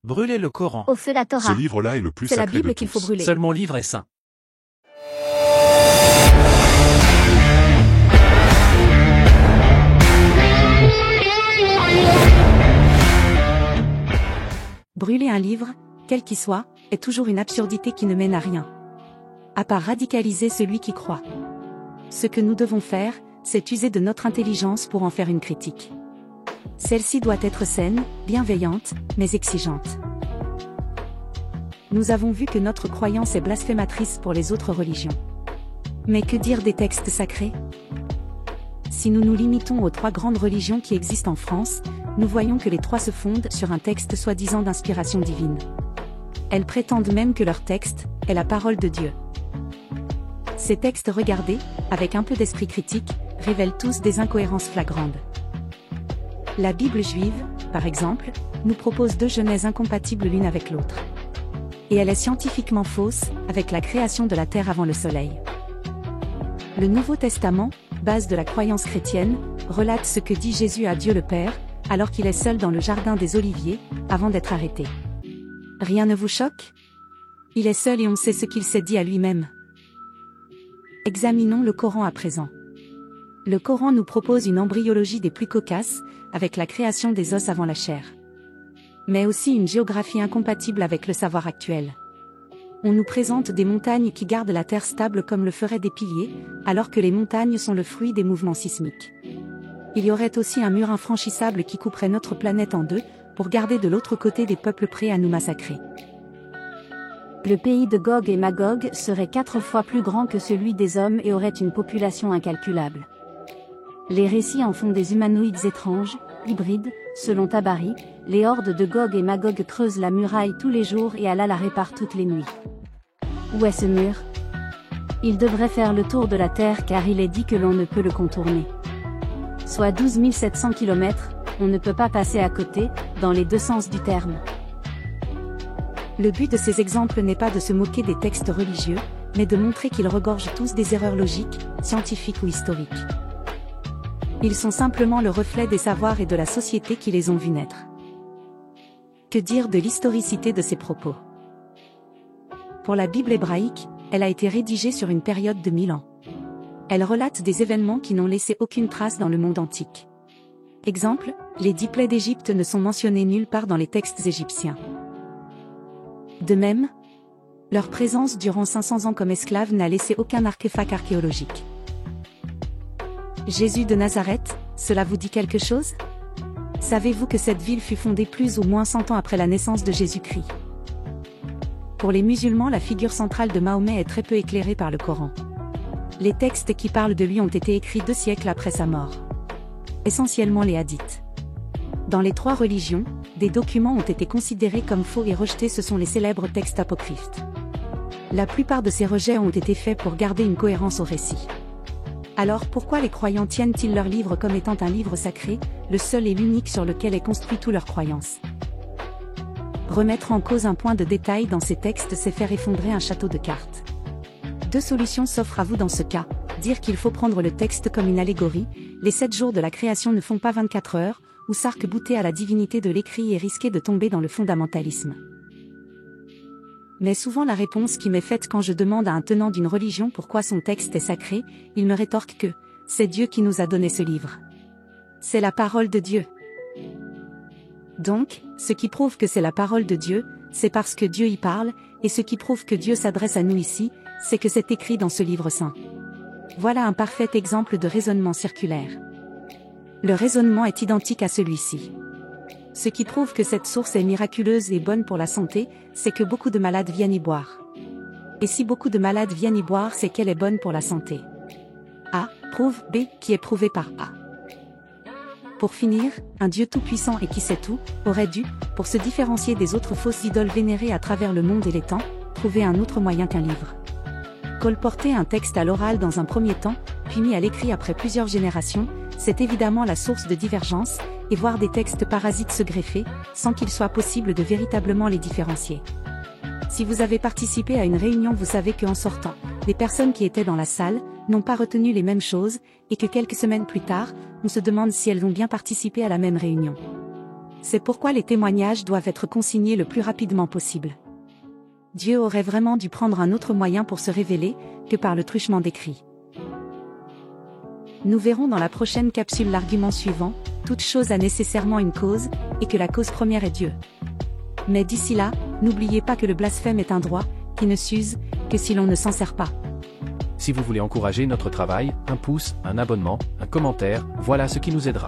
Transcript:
Brûler le Coran. Au feu la Ce Torah. livre-là est le plus C'est la sacré de Bible qu'il faut tous. brûler. Seul mon livre est saint. Brûler un livre, quel qu'il soit, est toujours une absurdité qui ne mène à rien. À part radicaliser celui qui croit. Ce que nous devons faire, c'est user de notre intelligence pour en faire une critique. Celle-ci doit être saine, bienveillante, mais exigeante. Nous avons vu que notre croyance est blasphématrice pour les autres religions. Mais que dire des textes sacrés ? Si nous nous limitons aux 3 grandes religions qui existent en France, nous voyons que les 3 se fondent sur un texte soi-disant d'inspiration divine. Elles prétendent même que leur texte est la parole de Dieu. Ces textes regardés, avec un peu d'esprit critique, révèlent tous des incohérences flagrantes. La Bible juive, par exemple, nous propose 2 genèses incompatibles l'une avec l'autre. Et elle est scientifiquement fausse, avec la création de la terre avant le soleil. Le Nouveau Testament, base de la croyance chrétienne, relate ce que dit Jésus à Dieu le Père, alors qu'il est seul dans le jardin des Oliviers, avant d'être arrêté. Rien ne vous choque ? Il est seul et on sait ce qu'il s'est dit à lui-même. Examinons le Coran à présent. Le Coran nous propose une embryologie des plus cocasses, avec la création des os avant la chair. Mais aussi une géographie incompatible avec le savoir actuel. On nous présente des montagnes qui gardent la terre stable comme le feraient des piliers, alors que les montagnes sont le fruit des mouvements sismiques. Il y aurait aussi un mur infranchissable qui couperait notre planète en 2, pour garder de l'autre côté des peuples prêts à nous massacrer. Le pays de Gog et Magog serait 4 fois plus grand que celui des hommes et aurait une population incalculable. Les récits en font des humanoïdes étranges, hybrides, selon Tabari, les hordes de Gog et Magog creusent la muraille tous les jours et Allah la répare toutes les nuits. Où est ce mur ? Il devrait faire le tour de la terre car il est dit que l'on ne peut le contourner. Soit 12 700 km, on ne peut pas passer à côté, dans les 2 sens du terme. Le but de ces exemples n'est pas de se moquer des textes religieux, mais de montrer qu'ils regorgent tous des erreurs logiques, scientifiques ou historiques. Ils sont simplement le reflet des savoirs et de la société qui les ont vus naître. Que dire de l'historicité de ces propos ? Pour la Bible hébraïque, elle a été rédigée sur une période de 1000 ans. Elle relate des événements qui n'ont laissé aucune trace dans le monde antique. Exemple, les 10 plaies d'Égypte ne sont mentionnées nulle part dans les textes égyptiens. De même, leur présence durant 500 ans comme esclaves n'a laissé aucun artefact archéologique. Jésus de Nazareth, cela vous dit quelque chose ? Savez-vous que cette ville fut fondée plus ou moins 100 ans après la naissance de Jésus-Christ ? Pour les musulmans, la figure centrale de Mahomet est très peu éclairée par le Coran. Les textes qui parlent de lui ont été écrits 2 siècles après sa mort. Essentiellement les hadiths. Dans les 3 religions, des documents ont été considérés comme faux et rejetés, ce sont les célèbres textes apocryphes. La plupart de ces rejets ont été faits pour garder une cohérence au récit. Alors pourquoi les croyants tiennent-ils leur livre comme étant un livre sacré, le seul et l'unique sur lequel est construit toute leur croyance ? Remettre en cause un point de détail dans ces textes, c'est faire effondrer un château de cartes. 2 solutions s'offrent à vous dans ce cas, dire qu'il faut prendre le texte comme une allégorie, les 7 jours de la création ne font pas 24 heures, ou s'arc-bouter à la divinité de l'écrit et risquer de tomber dans le fondamentalisme. Mais souvent la réponse qui m'est faite quand je demande à un tenant d'une religion pourquoi son texte est sacré, il me rétorque que « c'est Dieu qui nous a donné ce livre. C'est la parole de Dieu. » Donc, ce qui prouve que c'est la parole de Dieu, c'est parce que Dieu y parle, et ce qui prouve que Dieu s'adresse à nous ici, c'est que c'est écrit dans ce livre saint. Voilà un parfait exemple de raisonnement circulaire. Le raisonnement est identique à celui-ci. Ce qui prouve que cette source est miraculeuse et bonne pour la santé, c'est que beaucoup de malades viennent y boire. Et si beaucoup de malades viennent y boire, c'est qu'elle est bonne pour la santé. A prouve B qui est prouvé par A. Pour finir, un Dieu tout-puissant et qui sait tout, aurait dû, pour se différencier des autres fausses idoles vénérées à travers le monde et les temps, trouver un autre moyen qu'un livre. Colporter un texte à l'oral dans un premier temps, puis mis à l'écrit après plusieurs générations, c'est évidemment la source de divergence, et voir des textes parasites se greffer, sans qu'il soit possible de véritablement les différencier. Si vous avez participé à une réunion, vous savez qu'en sortant, les personnes qui étaient dans la salle n'ont pas retenu les mêmes choses, et que quelques semaines plus tard, on se demande si elles ont bien participé à la même réunion. C'est pourquoi les témoignages doivent être consignés le plus rapidement possible. Dieu aurait vraiment dû prendre un autre moyen pour se révéler, que par le truchement d'écrits. Nous verrons dans la prochaine capsule l'argument suivant: toute chose a nécessairement une cause, et que la cause première est Dieu. Mais d'ici là, n'oubliez pas que le blasphème est un droit, qui ne s'use que si l'on ne s'en sert pas. Si vous voulez encourager notre travail, un pouce, un abonnement, un commentaire, voilà ce qui nous aidera.